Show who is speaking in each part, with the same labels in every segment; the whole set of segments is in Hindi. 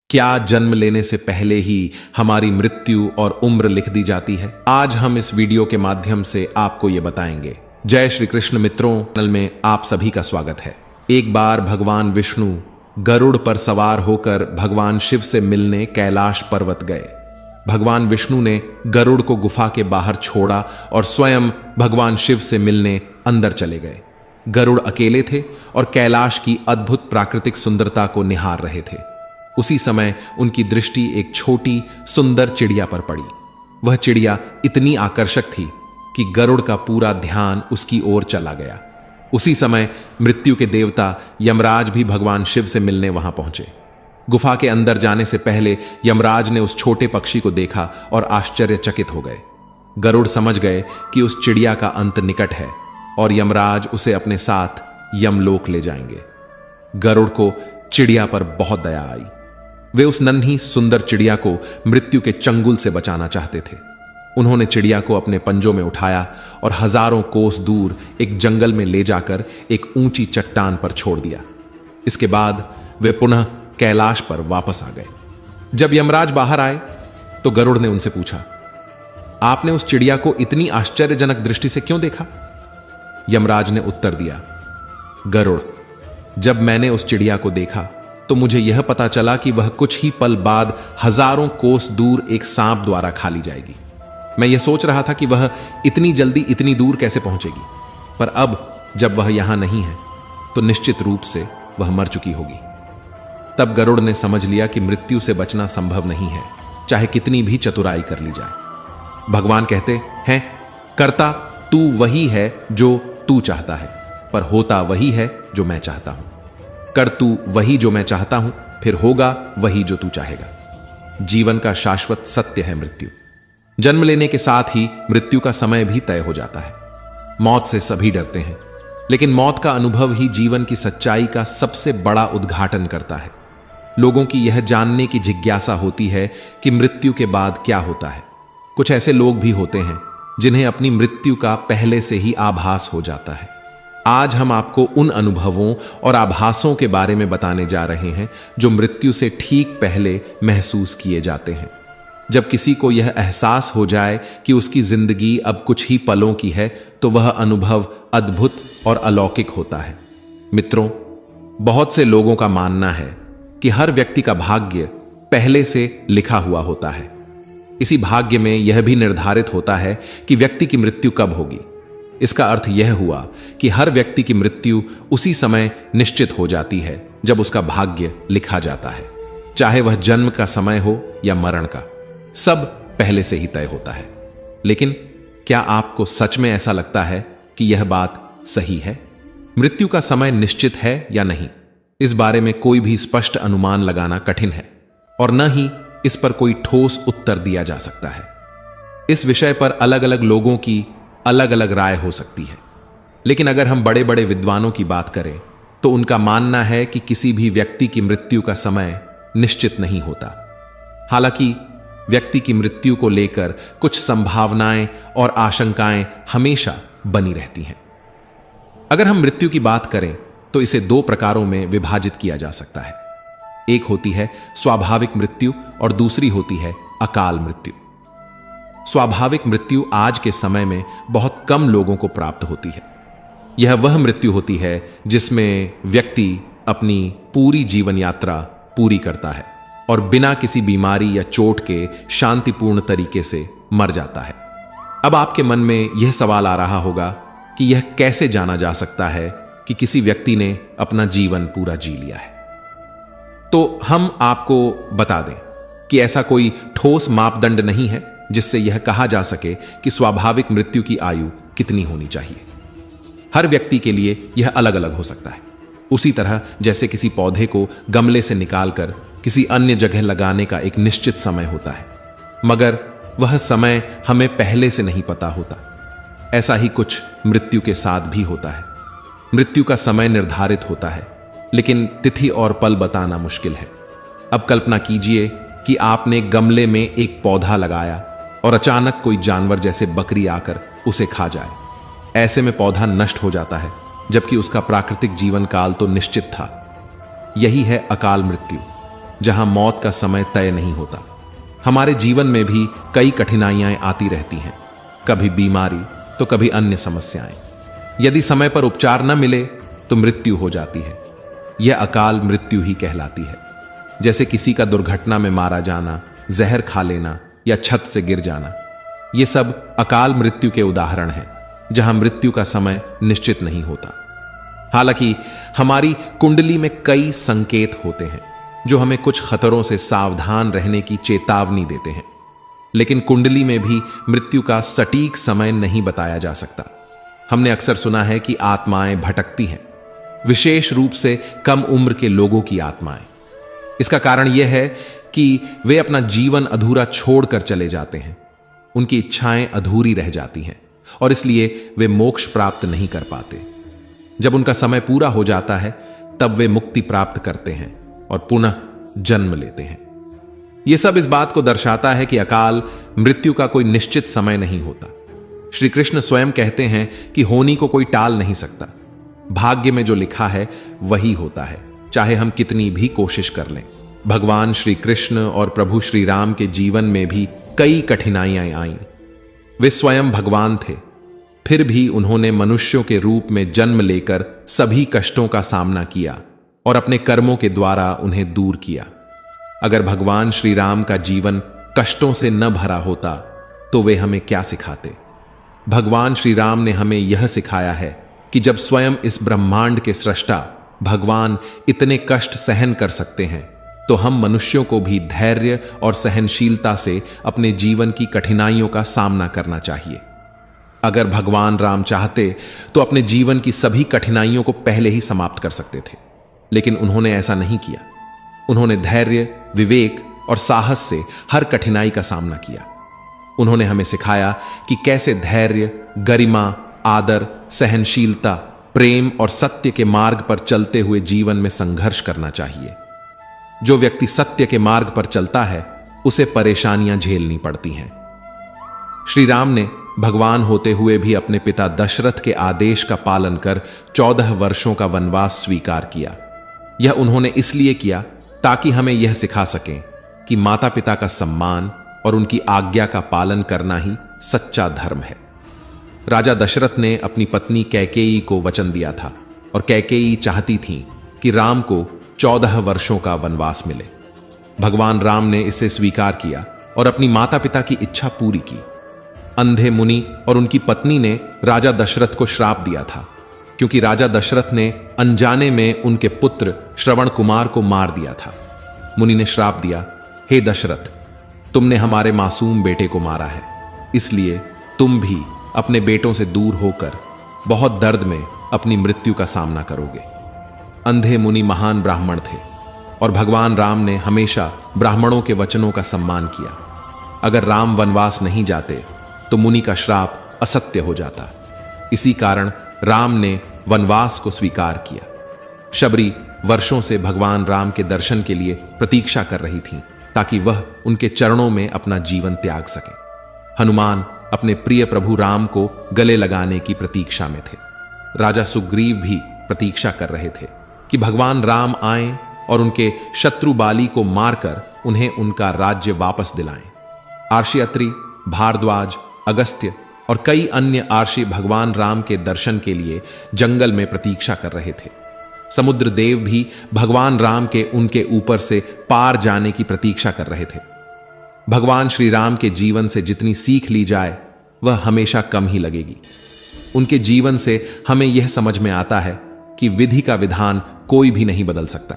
Speaker 1: क्या जन्म लेने से पहले ही हमारी मृत्यु और उम्र लिख दी जाती है? आज हम इस वीडियो के माध्यम से आपको ये बताएंगे। जय श्री कृष्ण मित्रों, चैनल में आप सभी का स्वागत है। एक बार भगवान विष्णु गरुड़ पर सवार होकर भगवान शिव से मिलने कैलाश पर्वत गए। भगवान विष्णु ने गरुड़ को गुफा के बाहर छोड़ा और स्वयं भगवान शिव से मिलने अंदर चले गए। गरुड़ अकेले थे और कैलाश की अद्भुत प्राकृतिक सुंदरता को निहार रहे थे। उसी समय उनकी दृष्टि एक छोटी सुंदर चिड़िया पर पड़ी। वह चिड़िया इतनी आकर्षक थी कि गरुड़ का पूरा ध्यान उसकी ओर चला गया। उसी समय मृत्यु के देवता यमराज भी भगवान शिव से मिलने वहां पहुंचे। गुफा के अंदर जाने से पहले यमराज ने उस छोटे पक्षी को देखा और आश्चर्यचकित हो गए। गरुड़ समझ गए कि उस चिड़िया का अंत निकट है और यमराज उसे अपने साथ यमलोक ले जाएंगे। गरुड़ को चिड़िया पर बहुत दया आई। वे उस नन्ही सुंदर चिड़िया को मृत्यु के चंगुल से बचाना चाहते थे। उन्होंने चिड़िया को अपने पंजों में उठाया और हजारों कोस दूर एक जंगल में ले जाकर एक ऊंची चट्टान पर छोड़ दिया। इसके बाद वे पुनः कैलाश पर वापस आ गए। जब यमराज बाहर आए तो गरुड़ ने उनसे पूछा, आपने उस चिड़िया को इतनी आश्चर्यजनक दृष्टि से क्यों देखा? यमराज ने उत्तर दिया, गरुड़, जब मैंने उस चिड़िया को देखा तो मुझे यह पता चला कि वह कुछ ही पल बाद हजारों कोस दूर एक सांप द्वारा खा ली जाएगी। मैं यह सोच रहा था कि वह इतनी जल्दी इतनी दूर कैसे पहुंचेगी, पर अब जब वह यहां नहीं है तो निश्चित रूप से वह मर चुकी होगी। तब गरुड़ ने समझ लिया कि मृत्यु से बचना संभव नहीं है, चाहे कितनी भी चतुराई कर ली जाए। भगवान कहते हैं, करता तू वही है जो तू चाहता है, पर होता वही है जो मैं चाहता हूं। कर तू वही जो मैं चाहता हूं, फिर होगा वही जो तू चाहेगा। जीवन का शाश्वत सत्य है मृत्यु। जन्म लेने के साथ ही मृत्यु का समय भी तय हो जाता है। मौत से सभी डरते हैं, लेकिन मौत का अनुभव ही जीवन की सच्चाई का सबसे बड़ा उद्घाटन करता है। लोगों की यह जानने की जिज्ञासा होती है कि मृत्यु के बाद क्या होता है। कुछ ऐसे लोग भी होते हैं जिन्हें अपनी मृत्यु का पहले से ही आभास हो जाता है। आज हम आपको उन अनुभवों और आभासों के बारे में बताने जा रहे हैं जो मृत्यु से ठीक पहले महसूस किए जाते हैं। जब किसी को यह एहसास हो जाए कि उसकी जिंदगी अब कुछ ही पलों की है, तो वह अनुभव अद्भुत और अलौकिक होता है। मित्रों, बहुत से लोगों का मानना है कि हर व्यक्ति का भाग्य पहले से लिखा हुआ होता है। इसी भाग्य में यह भी निर्धारित होता है कि व्यक्ति की मृत्यु कब होगी। इसका अर्थ यह हुआ कि हर व्यक्ति की मृत्यु उसी समय निश्चित हो जाती है जब उसका भाग्य लिखा जाता है, चाहे वह जन्म का समय हो या मरण का। सब पहले से ही तय होता है। लेकिन क्या आपको सच में ऐसा लगता है कि यह बात सही है? मृत्यु का समय निश्चित है या नहीं, इस बारे में कोई भी स्पष्ट अनुमान लगाना कठिन है और न ही इस पर कोई ठोस उत्तर दिया जा सकता है। इस विषय पर अलग अलग लोगों की अलग अलग राय हो सकती है। लेकिन अगर हम बड़े बड़े विद्वानों की बात करें तो उनका मानना है कि किसी भी व्यक्ति की मृत्यु का समय निश्चित नहीं होता। हालांकि व्यक्ति की मृत्यु को लेकर कुछ संभावनाएं और आशंकाएं हमेशा बनी रहती हैं। अगर हम मृत्यु की बात करें तो इसे दो प्रकारों में विभाजित किया जा सकता है। एक होती है स्वाभाविक मृत्यु और दूसरी होती है अकाल मृत्यु। स्वाभाविक मृत्यु आज के समय में बहुत कम लोगों को प्राप्त होती है। यह वह मृत्यु होती है जिसमें व्यक्ति अपनी पूरी जीवन यात्रा पूरी करता है और बिना किसी बीमारी या चोट के शांतिपूर्ण तरीके से मर जाता है। अब आपके मन में यह सवाल आ रहा होगा कि यह कैसे जाना जा सकता है कि किसी व्यक्ति ने अपना जीवन पूरा जी लिया है। तो हम आपको बता दें कि ऐसा कोई ठोस मापदंड नहीं है जिससे यह कहा जा सके कि स्वाभाविक मृत्यु की आयु कितनी होनी चाहिए। हर व्यक्ति के लिए यह अलग अलग हो सकता है। उसी तरह जैसे किसी पौधे को गमले से निकालकर किसी अन्य जगह लगाने का एक निश्चित समय होता है, मगर वह समय हमें पहले से नहीं पता होता। ऐसा ही कुछ मृत्यु के साथ भी होता है। मृत्यु का समय निर्धारित होता है, लेकिन तिथि और पल बताना मुश्किल है। अब कल्पना कीजिए कि आपने गमले में एक पौधा लगाया और अचानक कोई जानवर जैसे बकरी आकर उसे खा जाए। ऐसे में पौधा नष्ट हो जाता है, जबकि उसका प्राकृतिक जीवन काल तो निश्चित था। यही है अकाल मृत्यु। जहां मौत का समय तय नहीं होता। हमारे जीवन में भी कई कठिनाइयां आती रहती हैं, कभी बीमारी तो कभी अन्य समस्याएं। यदि समय पर उपचार न मिले तो मृत्यु हो जाती है। यह अकाल मृत्यु ही कहलाती है। जैसे किसी का दुर्घटना में मारा जाना, जहर खा लेना या छत से गिर जाना, ये सब अकाल मृत्यु के उदाहरण हैं, जहां मृत्यु का समय निश्चित नहीं होता। हालांकि हमारी कुंडली में कई संकेत होते हैं जो हमें कुछ खतरों से सावधान रहने की चेतावनी देते हैं, लेकिन कुंडली में भी मृत्यु का सटीक समय नहीं बताया जा सकता। हमने अक्सर सुना है कि आत्माएं भटकती हैं, विशेष रूप से कम उम्र के लोगों की आत्माएं। इसका कारण यह है कि वे अपना जीवन अधूरा छोड़कर चले जाते हैं, उनकी इच्छाएं अधूरी रह जाती हैं और इसलिए वे मोक्ष प्राप्त नहीं कर पाते। जब उनका समय पूरा हो जाता है तब वे मुक्ति प्राप्त करते हैं और पुनः जन्म लेते हैं। यह सब इस बात को दर्शाता है कि अकाल मृत्यु का कोई निश्चित समय नहीं होता। श्री कृष्ण स्वयं कहते हैं कि होनी को कोई टाल नहीं सकता। भाग्य में जो लिखा है वही होता है, चाहे हम कितनी भी कोशिश कर लें। भगवान श्री कृष्ण और प्रभु श्री राम के जीवन में भी कई कठिनाइयां आईं। वे स्वयं भगवान थे, फिर भी उन्होंने मनुष्यों के रूप में जन्म लेकर सभी कष्टों का सामना किया और अपने कर्मों के द्वारा उन्हें दूर किया। अगर भगवान श्री राम का जीवन कष्टों से न भरा होता तो वे हमें क्या सिखाते। भगवान श्री राम ने हमें यह सिखाया है कि जब स्वयं इस ब्रह्मांड के सृष्टा भगवान इतने कष्ट सहन कर सकते हैं तो हम मनुष्यों को भी धैर्य और सहनशीलता से अपने जीवन की कठिनाइयों का सामना करना चाहिए। अगर भगवान राम चाहते तो अपने जीवन की सभी कठिनाइयों को पहले ही समाप्त कर सकते थे, लेकिन उन्होंने ऐसा नहीं किया। उन्होंने धैर्य, विवेक और साहस से हर कठिनाई का सामना किया। उन्होंने हमें सिखाया कि कैसे धैर्य, गरिमा, आदर, सहनशीलता, प्रेम और सत्य के मार्ग पर चलते हुए जीवन में संघर्ष करना चाहिए। जो व्यक्ति सत्य के मार्ग पर चलता है उसे परेशानियां झेलनी पड़ती हैं। श्री राम ने भगवान होते हुए भी अपने पिता दशरथ के आदेश का पालन कर 14 वर्षों का वनवास स्वीकार किया। यह उन्होंने इसलिए किया ताकि हमें यह सिखा सकें कि माता पिता का सम्मान और उनकी आज्ञा का पालन करना ही सच्चा धर्म है। राजा दशरथ ने अपनी पत्नी कैकेयी को वचन दिया था और कैकेयी चाहती थी कि राम को 14 वर्षों का वनवास मिले। भगवान राम ने इसे स्वीकार किया और अपनी माता पिता की इच्छा पूरी की। अंधे मुनि और उनकी पत्नी ने राजा दशरथ को श्राप दिया था, क्योंकि राजा दशरथ ने अनजाने में उनके पुत्र श्रवण कुमार को मार दिया था। मुनि ने श्राप दिया, हे दशरथ, तुमने हमारे मासूम बेटे को मारा है, इसलिए तुम भी अपने बेटों से दूर होकर बहुत दर्द में अपनी मृत्यु का सामना करोगे। अंधे मुनि महान ब्राह्मण थे और भगवान राम ने हमेशा ब्राह्मणों के वचनों का सम्मान किया। अगर राम वनवास नहीं जाते तो मुनि का श्राप असत्य हो जाता। इसी कारण राम ने वनवास को स्वीकार किया। शबरी वर्षों से भगवान राम के दर्शन के लिए प्रतीक्षा कर रही थी ताकि वह उनके चरणों में अपना जीवन त्याग सके। हनुमान अपने प्रिय प्रभु राम को गले लगाने की प्रतीक्षा में थे। राजा सुग्रीव भी प्रतीक्षा कर रहे थे कि भगवान राम आएं और उनके शत्रु बाली को मारकर उन्हें उनका राज्य वापस दिलाएं। आर्षि अत्रि, भारद्वाज, अगस्त्य और कई अन्य आर्षि भगवान राम के दर्शन के लिए जंगल में प्रतीक्षा कर रहे थे। समुद्र देव भी भगवान राम के उनके ऊपर से पार जाने की प्रतीक्षा कर रहे थे। भगवान श्री राम के जीवन से जितनी सीख ली जाए वह हमेशा कम ही लगेगी। उनके जीवन से हमें यह समझ में आता है कि विधि का विधान कोई भी नहीं बदल सकता।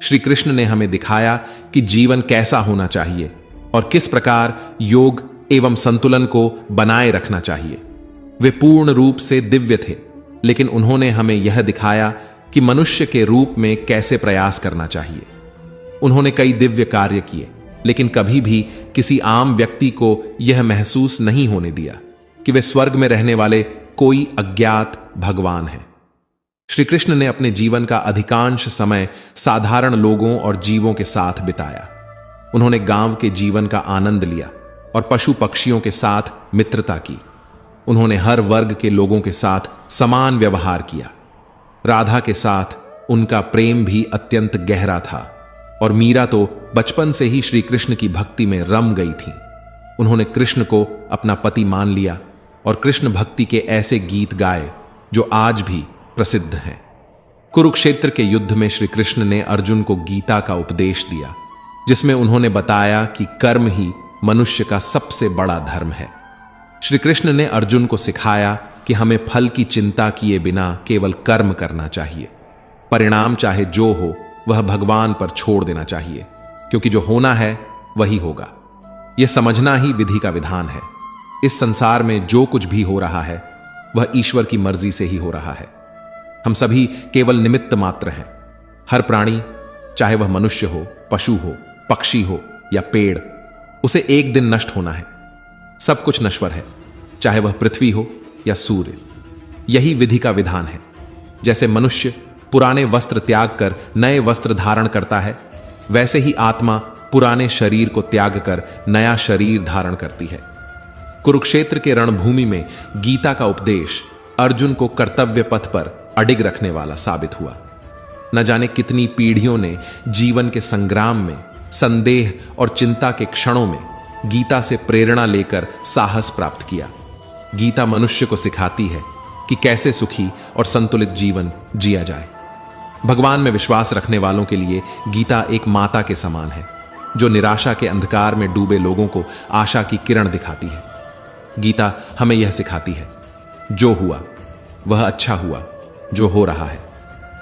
Speaker 1: श्री कृष्ण ने हमें दिखाया कि जीवन कैसा होना चाहिए और किस प्रकार योग एवं संतुलन को बनाए रखना चाहिए। वे पूर्ण रूप से दिव्य थे, लेकिन उन्होंने हमें यह दिखाया कि मनुष्य के रूप में कैसे प्रयास करना चाहिए। उन्होंने कई दिव्य कार्य किए, लेकिन कभी भी किसी आम व्यक्ति को यह महसूस नहीं होने दिया कि वे स्वर्ग में रहने वाले कोई अज्ञात भगवान हैं। श्री कृष्ण ने अपने जीवन का अधिकांश समय साधारण लोगों और जीवों के साथ बिताया। उन्होंने गांव के जीवन का आनंद लिया और पशु पक्षियों के साथ मित्रता की। उन्होंने हर वर्ग के लोगों के साथ समान व्यवहार किया। राधा के साथ उनका प्रेम भी अत्यंत गहरा था और मीरा तो बचपन से ही श्री कृष्ण की भक्ति में रम गई थी। उन्होंने कृष्ण को अपना पति मान लिया और कृष्ण भक्ति के ऐसे गीत गाए जो आज भी प्रसिद्ध हैं। कुरुक्षेत्र के युद्ध में श्री कृष्ण ने अर्जुन को गीता का उपदेश दिया, जिसमें उन्होंने बताया कि कर्म ही मनुष्य का सबसे बड़ा धर्म है। श्री कृष्ण ने अर्जुन को सिखाया कि हमें फल की चिंता किए बिना केवल कर्म करना चाहिए। परिणाम चाहे जो हो वह भगवान पर छोड़ देना चाहिए, क्योंकि जो होना है वही होगा। यह समझना ही विधि का विधान है। इस संसार में जो कुछ भी हो रहा है वह ईश्वर की मर्जी से ही हो रहा है। हम सभी केवल निमित्त मात्र हैं। हर प्राणी, चाहे वह मनुष्य हो, पशु हो, पक्षी हो या पेड़, उसे एक दिन नष्ट होना है। सब कुछ नश्वर है, चाहे वह पृथ्वी हो या सूर्य। यही विधि का विधान है। जैसे मनुष्य पुराने वस्त्र त्याग कर नए वस्त्र धारण करता है, वैसे ही आत्मा पुराने शरीर को त्याग कर नया शरीर धारण करती है। कुरुक्षेत्र के रणभूमि में गीता का उपदेश अर्जुन को कर्तव्य पथ पर अडिग रखने वाला साबित हुआ। न जाने कितनी पीढ़ियों ने जीवन के संग्राम में, संदेह और चिंता के क्षणों में गीता से प्रेरणा लेकर साहस प्राप्त किया। गीता मनुष्य को सिखाती है कि कैसे सुखी और संतुलित जीवन जिया जाए। भगवान में विश्वास रखने वालों के लिए गीता एक माता के समान है, जो निराशा के अंधकार में डूबे लोगों को आशा की किरण दिखाती है। गीता हमें यह सिखाती है, जो हुआ वह अच्छा हुआ, जो हो रहा है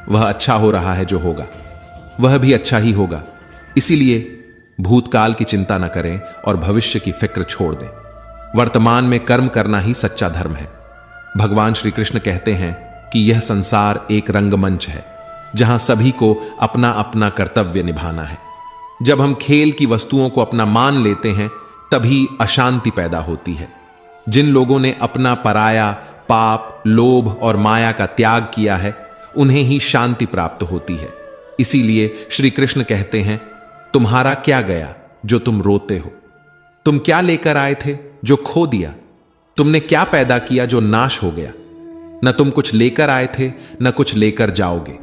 Speaker 1: वह अच्छा हो रहा है, जो होगा वह भी अच्छा ही होगा। इसीलिए भूतकाल की चिंता न करें और भविष्य की फिक्र छोड़ दें। वर्तमान में कर्म करना ही सच्चा धर्म है। भगवान श्री कृष्ण कहते हैं कि यह संसार एक रंगमंच है, जहां सभी को अपना अपना कर्तव्य निभाना है। जब हम खेल की वस्तुओं को अपना मान लेते हैं, तभी अशांति पैदा होती है। जिन लोगों ने अपना पराया, पाप, लोभ और माया का त्याग किया है, उन्हें ही शांति प्राप्त होती है। इसीलिए श्री कृष्ण कहते हैं, तुम्हारा क्या गया जो तुम रोते हो? तुम क्या लेकर आए थे जो खो दिया? तुमने क्या पैदा किया जो नाश हो गया? न तुम कुछ लेकर आए थे, न कुछ लेकर जाओगे।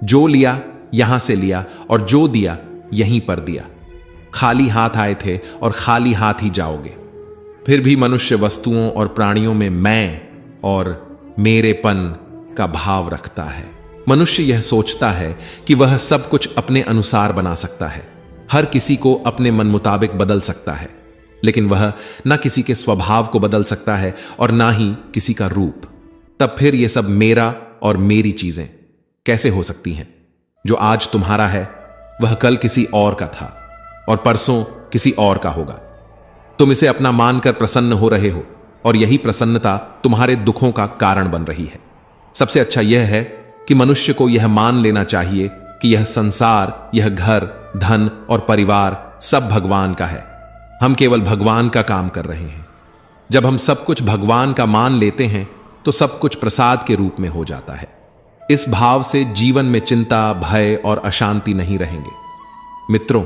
Speaker 1: जो लिया यहां से लिया और जो दिया यहीं पर दिया। खाली हाथ आए थे और खाली हाथ ही जाओगे। फिर भी मनुष्य वस्तुओं और प्राणियों में मैं और मेरेपन का भाव रखता है। मनुष्य यह सोचता है कि वह सब कुछ अपने अनुसार बना सकता है, हर किसी को अपने मन मुताबिक बदल सकता है, लेकिन वह न किसी के स्वभाव को बदल सकता है और ना ही किसी का रूप। तब फिर यह सब मेरा और मेरी चीजें कैसे हो सकती हैं? जो आज तुम्हारा है वह कल किसी और का था और परसों किसी और का होगा। तुम इसे अपना मानकर प्रसन्न हो रहे हो और यही प्रसन्नता तुम्हारे दुखों का कारण बन रही है। सबसे अच्छा यह है कि मनुष्य को यह मान लेना चाहिए कि यह संसार, यह घर, धन और परिवार सब भगवान का है। हम केवल भगवान का काम कर रहे हैं। जब हम सब कुछ भगवान का मान लेते हैं तो सब कुछ प्रसाद के रूप में हो जाता है। इस भाव से जीवन में चिंता, भय और अशांति नहीं रहेंगे। मित्रों,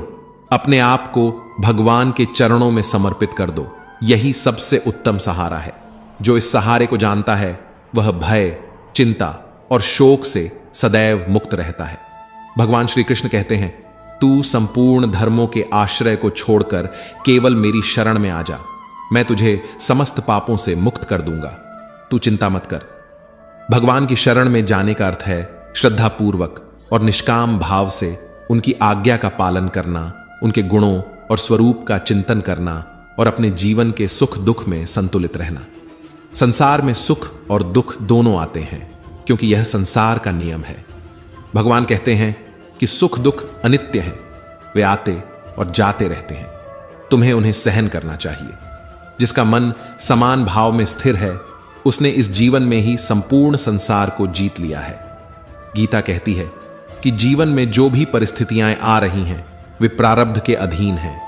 Speaker 1: अपने आप को भगवान के चरणों में समर्पित कर दो। यही सबसे उत्तम सहारा है। जो इस सहारे को जानता है वह भय, चिंता और शोक से सदैव मुक्त रहता है। भगवान श्री कृष्ण कहते हैं, तू संपूर्ण धर्मों के आश्रय को छोड़कर केवल मेरी शरण में आ जा, मैं तुझे समस्त पापों से मुक्त कर दूंगा। तू चिंता मत कर। भगवान की शरण में जाने का अर्थ है श्रद्धापूर्वक और निष्काम भाव से उनकी आज्ञा का पालन करना, उनके गुणों और स्वरूप का चिंतन करना और अपने जीवन के सुख दुख में संतुलित रहना। संसार में सुख और दुख दोनों आते हैं, क्योंकि यह संसार का नियम है। भगवान कहते हैं कि सुख दुख अनित्य हैं, वे आते और जाते रहते हैं। तुम्हें उन्हें सहन करना चाहिए। जिसका मन समान भाव में स्थिर है, उसने इस जीवन में ही संपूर्ण संसार को जीत लिया है। गीता कहती है कि जीवन में जो भी परिस्थितियां आ रही हैं, वे प्रारब्ध के अधीन हैं।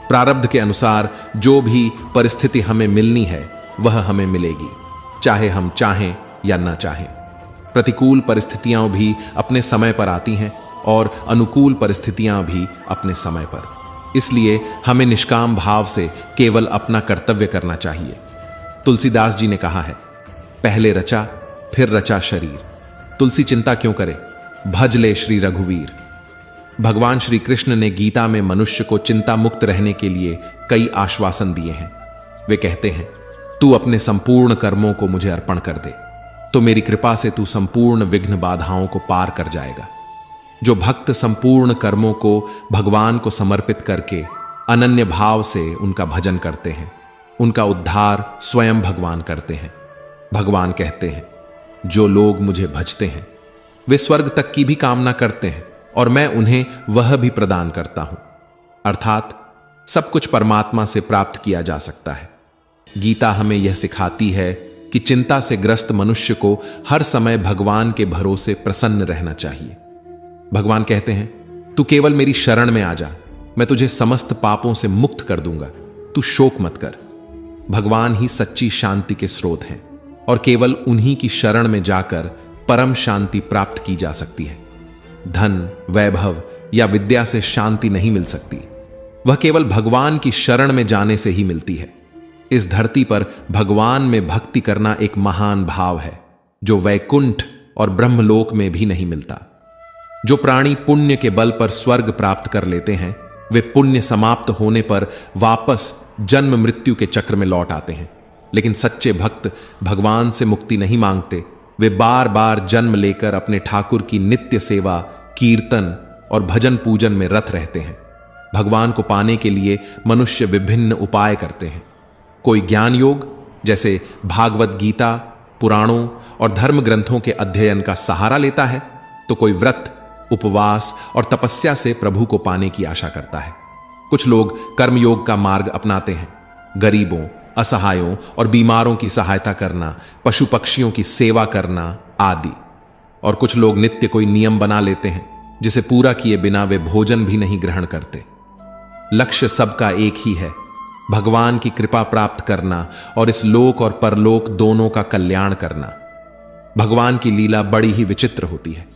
Speaker 1: प्रारब्ध के अनुसार जो भी परिस्थिति हमें मिलनी है वह हमें मिलेगी, चाहे हम चाहें या ना चाहें। प्रतिकूल परिस्थितियां भी अपने समय पर आती हैं और अनुकूल परिस्थितियां भी अपने समय पर। इसलिए हमें निष्काम भाव से केवल अपना कर्तव्य करना चाहिए। तुलसीदास जी ने कहा है, पहले रचा फिर रचा शरीर, तुलसी चिंता क्यों करे, भज ले श्री रघुवीर। भगवान श्री कृष्ण ने गीता में मनुष्य को चिंता मुक्त रहने के लिए कई आश्वासन दिए हैं। वे कहते हैं, तू अपने संपूर्ण कर्मों को मुझे अर्पण कर दे, तो मेरी कृपा से तू संपूर्ण विघ्न बाधाओं को पार कर जाएगा। जो भक्त संपूर्ण कर्मों को भगवान को समर्पित करके अनन्य भाव से उनका भजन करते हैं, उनका उद्धार स्वयं भगवान करते हैं। भगवान कहते हैं, जो लोग मुझे भजते हैं वे स्वर्ग तक की भी कामना करते हैं और मैं उन्हें वह भी प्रदान करता हूं। अर्थात सब कुछ परमात्मा से प्राप्त किया जा सकता है। गीता हमें यह सिखाती है कि चिंता से ग्रस्त मनुष्य को हर समय भगवान के भरोसे प्रसन्न रहना चाहिए। भगवान कहते हैं, तू केवल मेरी शरण में आ जा, मैं तुझे समस्त पापों से मुक्त कर दूंगा, तू शोक मत कर। भगवान ही सच्ची शांति के स्रोत हैं और केवल उन्हीं की शरण में जाकर परम शांति प्राप्त की जा सकती है। धन, वैभव या विद्या से शांति नहीं मिल सकती, वह केवल भगवान की शरण में जाने से ही मिलती है। इस धरती पर भगवान में भक्ति करना एक महान भाव है जो वैकुंठ और ब्रह्मलोक में भी नहीं मिलता। जो प्राणी पुण्य के बल पर स्वर्ग प्राप्त कर लेते हैं, वे पुण्य समाप्त होने पर वापस जन्म मृत्यु के चक्र में लौट आते हैं। लेकिन सच्चे भक्त भगवान से मुक्ति नहीं मांगते, वे बार बार जन्म लेकर अपने ठाकुर की नित्य सेवा, कीर्तन और भजन पूजन में रत रहते हैं। भगवान को पाने के लिए मनुष्य विभिन्न उपाय करते हैं। कोई ज्ञान योग जैसे भागवत गीता, पुराणों और धर्म ग्रंथों के अध्ययन का सहारा लेता है, तो कोई व्रत, उपवास और तपस्या से प्रभु को पाने की आशा करता है। कुछ लोग कर्मयोग का मार्ग अपनाते हैं, गरीबों, असहायों और बीमारों की सहायता करना, पशु पक्षियों की सेवा करना आदि। और कुछ लोग नित्य कोई नियम बना लेते हैं जिसे पूरा किए बिना वे भोजन भी नहीं ग्रहण करते। लक्ष्य सबका एक ही है, भगवान की कृपा प्राप्त करना और इस लोक और परलोक दोनों का कल्याण करना। भगवान की लीला बड़ी ही विचित्र होती है।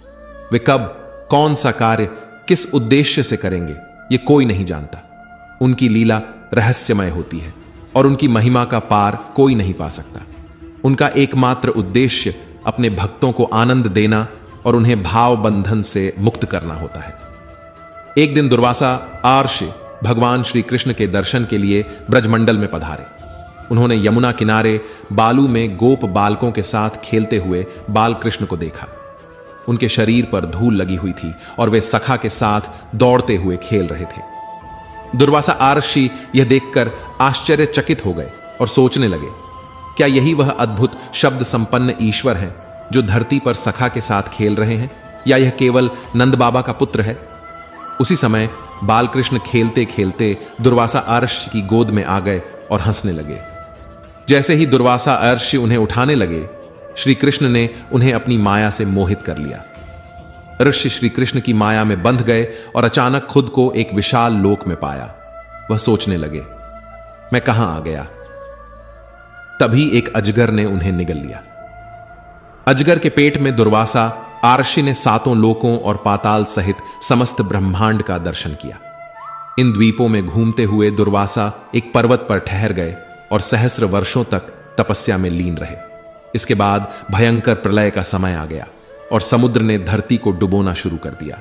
Speaker 1: वे कब कौन सा कार्य किस उद्देश्य से करेंगे ये कोई नहीं जानता। उनकी लीला रहस्यमय होती है और उनकी महिमा का पार कोई नहीं पा सकता। उनका एकमात्र उद्देश्य अपने भक्तों को आनंद देना और उन्हें भाव बंधन से मुक्त करना होता है। एक दिन दुर्वासा आर्षि भगवान श्री कृष्ण के दर्शन के लिए ब्रजमंडल में पधारे। उन्होंने यमुना किनारे बालू में गोप बालकों के साथ खेलते हुए बाल कृष्ण को देखा। उनके शरीर पर धूल लगी हुई थी और वे सखा के साथ दौड़ते हुए खेल रहे थे। दुर्वासा आर्षि यह देखकर आश्चर्यचकित हो गए और सोचने लगे, क्या यही वह अद्भुत शब्द संपन्न ईश्वर हैं जो धरती पर सखा के साथ खेल रहे हैं, या यह केवल नंद बाबा का पुत्र है? उसी समय बालकृष्ण खेलते खेलते दुर्वासा आर्षि की गोद में आ गए और हंसने लगे। जैसे ही दुर्वासा आर्षि उन्हें उठाने लगे, श्री कृष्ण ने उन्हें अपनी माया से मोहित कर लिया। ऋषि श्री कृष्ण की माया में बंध गए और अचानक खुद को एक विशाल लोक में पाया। वह सोचने लगे, मैं कहां आ गया? तभी एक अजगर ने उन्हें निगल लिया। अजगर के पेट में दुर्वासा आर्षि ने सातों लोकों और पाताल सहित समस्त ब्रह्मांड का दर्शन किया। इन द्वीपों में घूमते हुए दुर्वासा एक पर्वत पर ठहर गए और सहस्र वर्षों तक तपस्या में लीन रहे। इसके बाद भयंकर प्रलय का समय आ गया और समुद्र ने धरती को डुबोना शुरू कर दिया।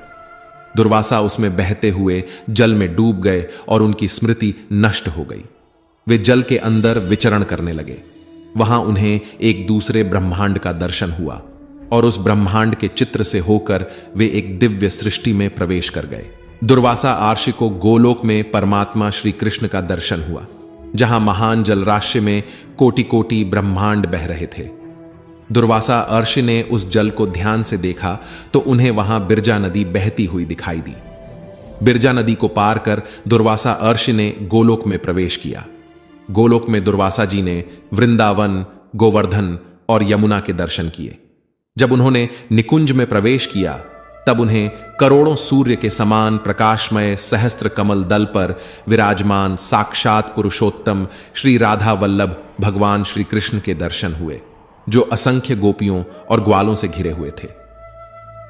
Speaker 1: दुर्वासा उसमें बहते हुए जल में डूब गए और उनकी स्मृति नष्ट हो गई। वे जल के अंदर विचरण करने लगे। वहां उन्हें एक दूसरे ब्रह्मांड का दर्शन हुआ और उस ब्रह्मांड के चित्र से होकर वे एक दिव्य सृष्टि में प्रवेश कर गए। दुर्वासा आर्षि को गोलोक में परमात्मा श्री कृष्ण का दर्शन हुआ, जहां महान जलराशि में कोटि कोटि ब्रह्मांड बह रहे थे। दुर्वासा आर्षि ने उस जल को ध्यान से देखा तो उन्हें वहां बिरजा नदी बहती हुई दिखाई दी। बिरजा नदी को पार कर दुर्वासा आर्षि ने गोलोक में प्रवेश किया। गोलोक में दुर्वासा जी ने वृंदावन, गोवर्धन और यमुना के दर्शन किए। जब उन्होंने निकुंज में प्रवेश किया, तब उन्हें करोड़ों सूर्य के समान प्रकाशमय सहस्त्र कमल दल पर विराजमान साक्षात पुरुषोत्तम श्री राधा वल्लभ भगवान श्री कृष्ण के दर्शन हुए, जो असंख्य गोपियों और ग्वालों से घिरे हुए थे।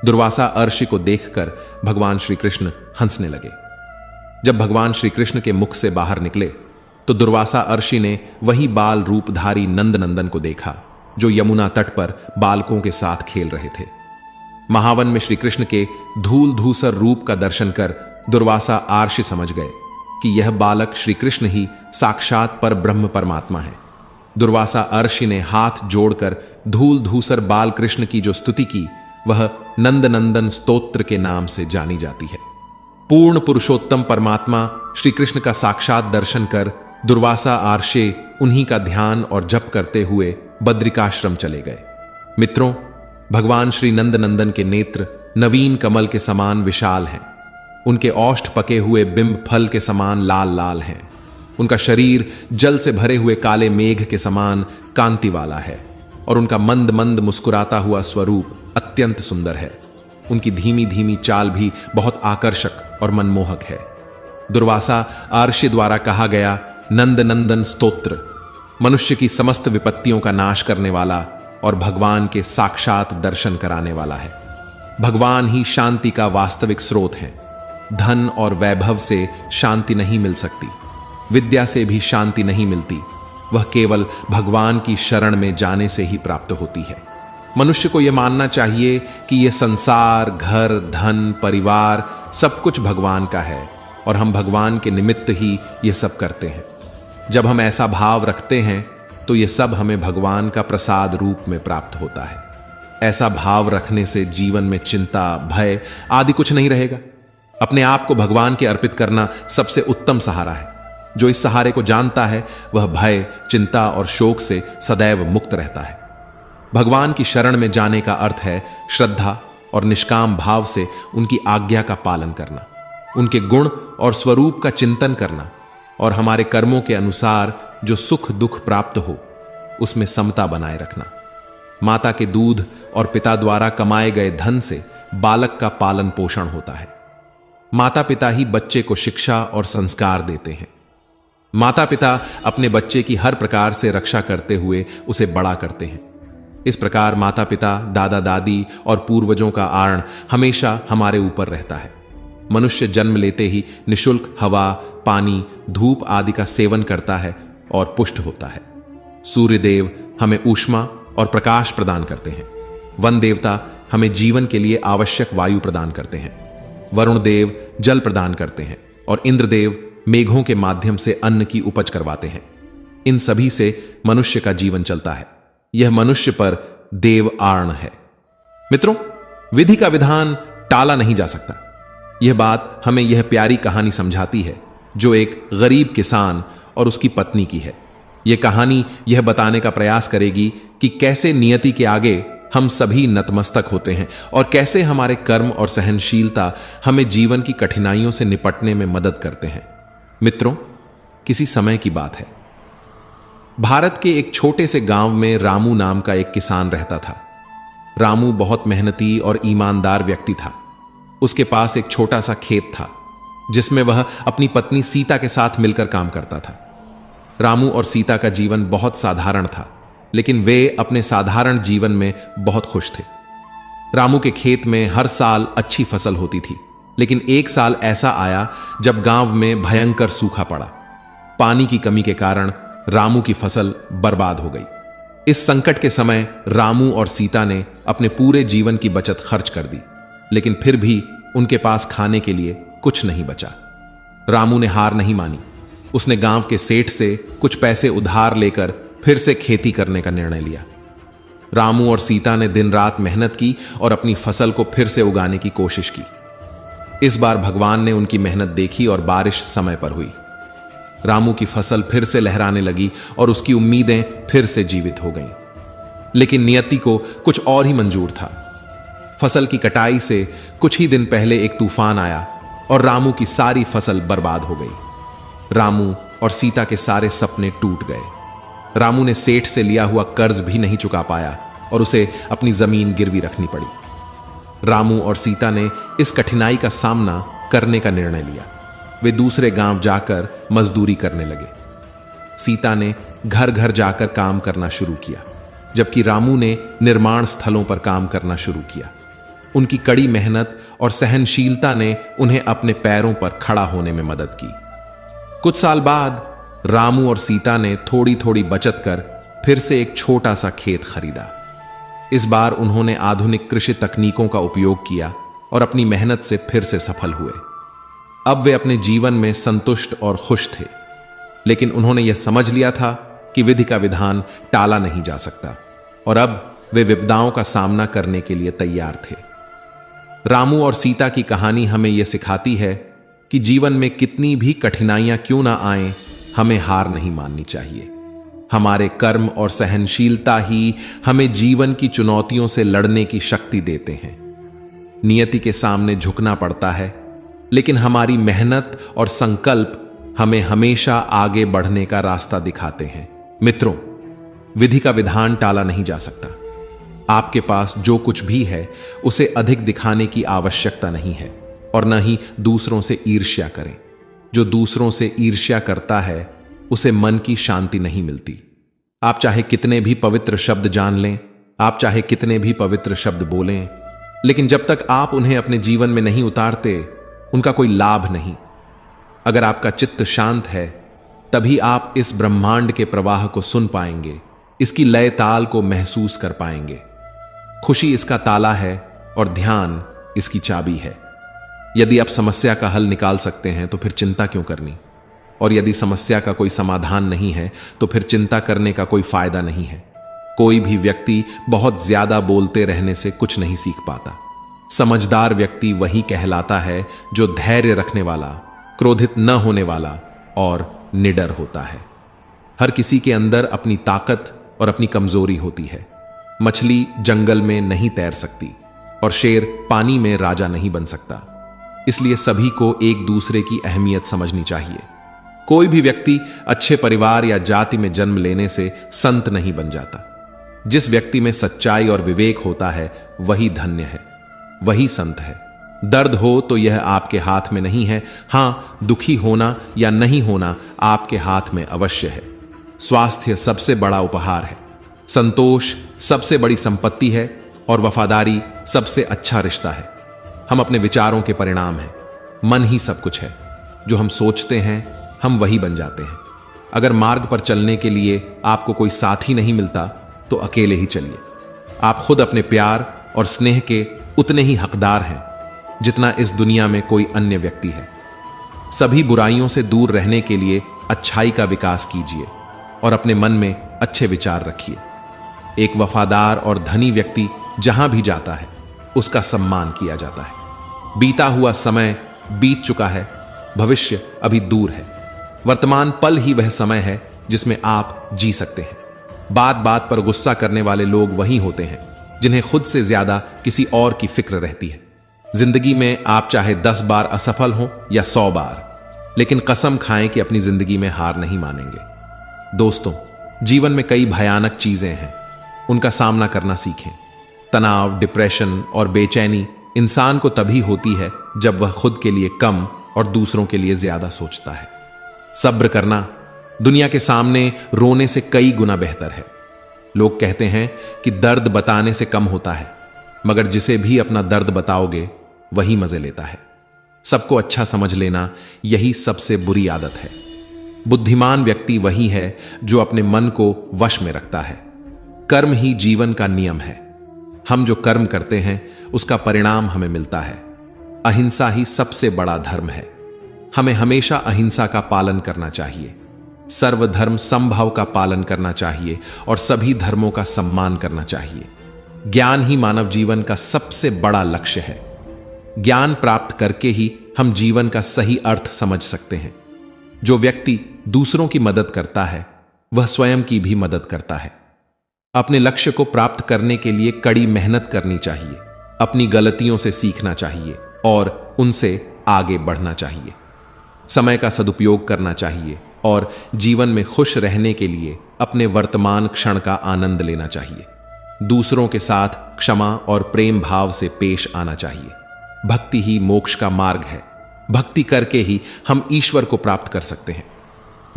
Speaker 1: दुर्वासा आर्षि को देखकर भगवान श्री कृष्ण हंसने लगे। जब भगवान श्री कृष्ण के मुख से बाहर निकले तो दुर्वासा आर्षि ने वही बाल रूपधारी नंद नंदन को देखा, जो यमुना तट पर बालकों के साथ खेल रहे थे। महावन में श्री कृष्ण के धूल धूसर रूप का दर्शन कर दुर्वासा आर्षि समझ गए कि यह बालक श्री कृष्ण ही साक्षात पर ब्रह्म परमात्मा है। दुर्वासा अर्षि ने हाथ जोड़कर धूल धूसर बाल कृष्ण की जो स्तुति की वह नंद नंदन स्तोत्र के नाम से जानी जाती है। पूर्ण पुरुषोत्तम परमात्मा श्री कृष्ण का साक्षात दर्शन कर दुर्वासा आर्षे उन्हीं का ध्यान और जप करते हुए बद्रिकाश्रम चले गए। मित्रों, भगवान श्री नंद नंदन के नेत्र नवीन कमल के समान विशाल हैं। उनके औष्ठ पके हुए बिंब फल के समान लाल लाल हैं। उनका शरीर जल से भरे हुए काले मेघ के समान कांति वाला है और उनका मंद मंद मुस्कुराता हुआ स्वरूप अत्यंत सुंदर है। उनकी धीमी धीमी चाल भी बहुत आकर्षक और मनमोहक है। दुर्वासा आर्षि द्वारा कहा गया नंद नंदन स्तोत्र मनुष्य की समस्त विपत्तियों का नाश करने वाला और भगवान के साक्षात दर्शन कराने वाला है। भगवान ही शांति का वास्तविक स्रोत है। धन और वैभव से शांति नहीं मिल सकती, विद्या से भी शांति नहीं मिलती, वह केवल भगवान की शरण में जाने से ही प्राप्त होती है। मनुष्य को यह मानना चाहिए कि यह संसार, घर, धन, परिवार सब कुछ भगवान का है और हम भगवान के निमित्त ही यह सब करते हैं। जब हम ऐसा भाव रखते हैं तो यह सब हमें भगवान का प्रसाद रूप में प्राप्त होता है। ऐसा भाव रखने से जीवन में चिंता, भय आदि कुछ नहीं रहेगा। अपने आप को भगवान के अर्पित करना सबसे उत्तम सहारा है। जो इस सहारे को जानता है वह भय, चिंता और शोक से सदैव मुक्त रहता है। भगवान की शरण में जाने का अर्थ है श्रद्धा और निष्काम भाव से उनकी आज्ञा का पालन करना, उनके गुण और स्वरूप का चिंतन करना और हमारे कर्मों के अनुसार जो सुख दुख प्राप्त हो उसमें समता बनाए रखना। माता के दूध और पिता द्वारा कमाए गए धन से बालक का पालन पोषण होता है। माता पिता ही बच्चे को शिक्षा और संस्कार देते हैं। माता पिता अपने बच्चे की हर प्रकार से रक्षा करते हुए उसे बड़ा करते हैं। इस प्रकार माता पिता, दादा दादी और पूर्वजों का आर्ण हमेशा हमारे ऊपर रहता है। मनुष्य जन्म लेते ही निशुल्क हवा, पानी, धूप आदि का सेवन करता है और पुष्ट होता है। सूर्यदेव हमें ऊष्मा और प्रकाश प्रदान करते हैं। वन देवता हमें जीवन के लिए आवश्यक वायु प्रदान करते हैं। वरुण देव जल प्रदान करते हैं और इंद्रदेव मेघों के माध्यम से अन्न की उपज करवाते हैं। इन सभी से मनुष्य का जीवन चलता है। यह मनुष्य पर देव आर्ण है। मित्रों, विधि का विधान टाला नहीं जा सकता। यह बात हमें यह प्यारी कहानी समझाती है जो एक गरीब किसान और उसकी पत्नी की है। यह कहानी यह बताने का प्रयास करेगी कि कैसे नियति के आगे हम सभी नतमस्तक होते हैं और कैसे हमारे कर्म और सहनशीलता हमें जीवन की कठिनाइयों से निपटने में मदद करते हैं। मित्रों, किसी समय की बात है। भारत के एक छोटे से गांव में रामू नाम का एक किसान रहता था। रामू बहुत मेहनती और ईमानदार व्यक्ति था। उसके पास एक छोटा सा खेत था जिसमें वह अपनी पत्नी सीता के साथ मिलकर काम करता था। रामू और सीता का जीवन बहुत साधारण था, लेकिन वे अपने साधारण जीवन में बहुत खुश थे। रामू के खेत में हर साल अच्छी फसल होती थी, लेकिन एक साल ऐसा आया जब गांव में भयंकर सूखा पड़ा। पानी की कमी के कारण रामू की फसल बर्बाद हो गई। इस संकट के समय रामू और सीता ने अपने पूरे जीवन की बचत खर्च कर दी, लेकिन फिर भी उनके पास खाने के लिए कुछ नहीं बचा। रामू ने हार नहीं मानी। उसने गांव के सेठ से कुछ पैसे उधार लेकर फिर से खेती करने का निर्णय लिया। रामू और सीता ने दिन रात मेहनत की और अपनी फसल को फिर से उगाने की कोशिश की। इस बार भगवान ने उनकी मेहनत देखी और बारिश समय पर हुई। रामू की फसल फिर से लहराने लगी और उसकी उम्मीदें फिर से जीवित हो गईं। लेकिन नियति को कुछ और ही मंजूर था। फसल की कटाई से कुछ ही दिन पहले एक तूफान आया और रामू की सारी फसल बर्बाद हो गई। रामू और सीता के सारे सपने टूट गए। रामू ने सेठ से लिया हुआ कर्ज भी नहीं चुका पाया और उसे अपनी जमीन गिरवी रखनी पड़ी। रामू और सीता ने इस कठिनाई का सामना करने का निर्णय लिया। वे दूसरे गांव जाकर मजदूरी करने लगे। सीता ने घर घर जाकर काम करना शुरू किया, जबकि रामू ने निर्माण स्थलों पर काम करना शुरू किया। उनकी कड़ी मेहनत और सहनशीलता ने उन्हें अपने पैरों पर खड़ा होने में मदद की। कुछ साल बाद रामू और सीता ने थोड़ी थोड़ी बचत कर फिर से एक छोटा सा खेत खरीदा। इस बार उन्होंने आधुनिक कृषि तकनीकों का उपयोग किया और अपनी मेहनत से फिर से सफल हुए। अब वे अपने जीवन में संतुष्ट और खुश थे, लेकिन उन्होंने यह समझ लिया था कि विधि का विधान टाला नहीं जा सकता और अब वे विपदाओं का सामना करने के लिए तैयार थे। रामू और सीता की कहानी हमें यह सिखाती है कि जीवन में कितनी भी कठिनाइयां क्यों ना आएं, हमें हार नहीं माननी चाहिए। हमारे कर्म और सहनशीलता ही हमें जीवन की चुनौतियों से लड़ने की शक्ति देते हैं। नियति के सामने झुकना पड़ता है, लेकिन हमारी मेहनत और संकल्प हमें हमेशा आगे बढ़ने का रास्ता दिखाते हैं। मित्रों, विधि का विधान टाला नहीं जा सकता। आपके पास जो कुछ भी है उसे अधिक दिखाने की आवश्यकता नहीं है और न ही दूसरों से ईर्ष्या करें। जो दूसरों से ईर्ष्या करता है उसे मन की शांति नहीं मिलती। आप चाहे कितने भी पवित्र शब्द जान लें, आप चाहे कितने भी पवित्र शब्द बोलें, लेकिन जब तक आप उन्हें अपने जीवन में नहीं उतारते उनका कोई लाभ नहीं। अगर आपका चित्त शांत है तभी आप इस ब्रह्मांड के प्रवाह को सुन पाएंगे, इसकी लय ताल को महसूस कर पाएंगे। खुशी इसका ताला है और ध्यान इसकी चाबी है। यदि आप समस्या का हल निकाल सकते हैं तो फिर चिंता क्यों करनी, और यदि समस्या का कोई समाधान नहीं है तो फिर चिंता करने का कोई फायदा नहीं है। कोई भी व्यक्ति बहुत ज्यादा बोलते रहने से कुछ नहीं सीख पाता। समझदार व्यक्ति वही कहलाता है जो धैर्य रखने वाला, क्रोधित न होने वाला और निडर होता है। हर किसी के अंदर अपनी ताकत और अपनी कमजोरी होती है। मछली जंगल में नहीं तैर सकती और शेर पानी में राजा नहीं बन सकता। इसलिए सभी को एक दूसरे की अहमियत समझनी चाहिए। कोई भी व्यक्ति अच्छे परिवार या जाति में जन्म लेने से संत नहीं बन जाता। जिस व्यक्ति में सच्चाई और विवेक होता है वही धन्य है, वही संत है। दर्द हो तो यह आपके हाथ में नहीं है। हां, दुखी होना या नहीं होना आपके हाथ में अवश्य है। स्वास्थ्य सबसे बड़ा उपहार है, संतोष सबसे बड़ी संपत्ति है और वफादारी सबसे अच्छा रिश्ता है। हम अपने विचारों के परिणाम हैं। मन ही सब कुछ है। जो हम सोचते हैं हम वही बन जाते हैं। अगर मार्ग पर चलने के लिए आपको कोई साथी नहीं मिलता तो अकेले ही चलिए। आप खुद अपने प्यार और स्नेह के उतने ही हकदार हैं जितना इस दुनिया में कोई अन्य व्यक्ति है। सभी बुराइयों से दूर रहने के लिए अच्छाई का विकास कीजिए और अपने मन में अच्छे विचार रखिए। एक वफादार और धनी व्यक्ति जहां भी जाता है उसका सम्मान किया जाता है। बीता हुआ समय बीत चुका है, भविष्य अभी दूर है। वर्तमान पल ही वह समय है जिसमें आप जी सकते हैं। बात बात पर गुस्सा करने वाले लोग वही होते हैं जिन्हें खुद से ज्यादा किसी और की फिक्र रहती है। जिंदगी में आप चाहे 10 बार असफल हों या 100 बार, लेकिन कसम खाएं कि अपनी जिंदगी में हार नहीं मानेंगे। दोस्तों, जीवन में कई भयानक चीजें हैं, उनका सामना करना सीखें। तनाव, डिप्रेशन और बेचैनी इंसान को तभी होती है जब वह खुद के लिए कम और दूसरों के लिए ज्यादा सोचता है। सब्र करना दुनिया के सामने रोने से कई गुना बेहतर है। लोग कहते हैं कि दर्द बताने से कम होता है, मगर जिसे भी अपना दर्द बताओगे वही मजे लेता है। सबको अच्छा समझ लेना यही सबसे बुरी आदत है। बुद्धिमान व्यक्ति वही है जो अपने मन को वश में रखता है। कर्म ही जीवन का नियम है। हम जो कर्म करते हैं उसका परिणाम हमें मिलता है। अहिंसा ही सबसे बड़ा धर्म है। हमें हमेशा अहिंसा का पालन करना चाहिए। सर्वधर्म समभाव का पालन करना चाहिए और सभी धर्मों का सम्मान करना चाहिए। ज्ञान ही मानव जीवन का सबसे बड़ा लक्ष्य है। ज्ञान प्राप्त करके ही हम जीवन का सही अर्थ समझ सकते हैं। जो व्यक्ति दूसरों की मदद करता है वह स्वयं की भी मदद करता है। अपने लक्ष्य को प्राप्त करने के लिए कड़ी मेहनत करनी चाहिए। अपनी गलतियों से सीखना चाहिए और उनसे आगे बढ़ना चाहिए। समय का सदुपयोग करना चाहिए और जीवन में खुश रहने के लिए अपने वर्तमान क्षण का आनंद लेना चाहिए। दूसरों के साथ क्षमा और प्रेम भाव से पेश आना चाहिए। भक्ति ही मोक्ष का मार्ग है। भक्ति करके ही हम ईश्वर को प्राप्त कर सकते हैं।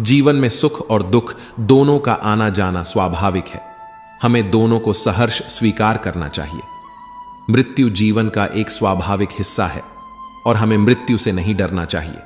Speaker 1: जीवन में सुख और दुख दोनों का आना जाना स्वाभाविक है। हमें दोनों को सहर्ष स्वीकार करना चाहिए। मृत्यु जीवन का एक स्वाभाविक हिस्सा है और हमें मृत्यु से नहीं डरना चाहिए।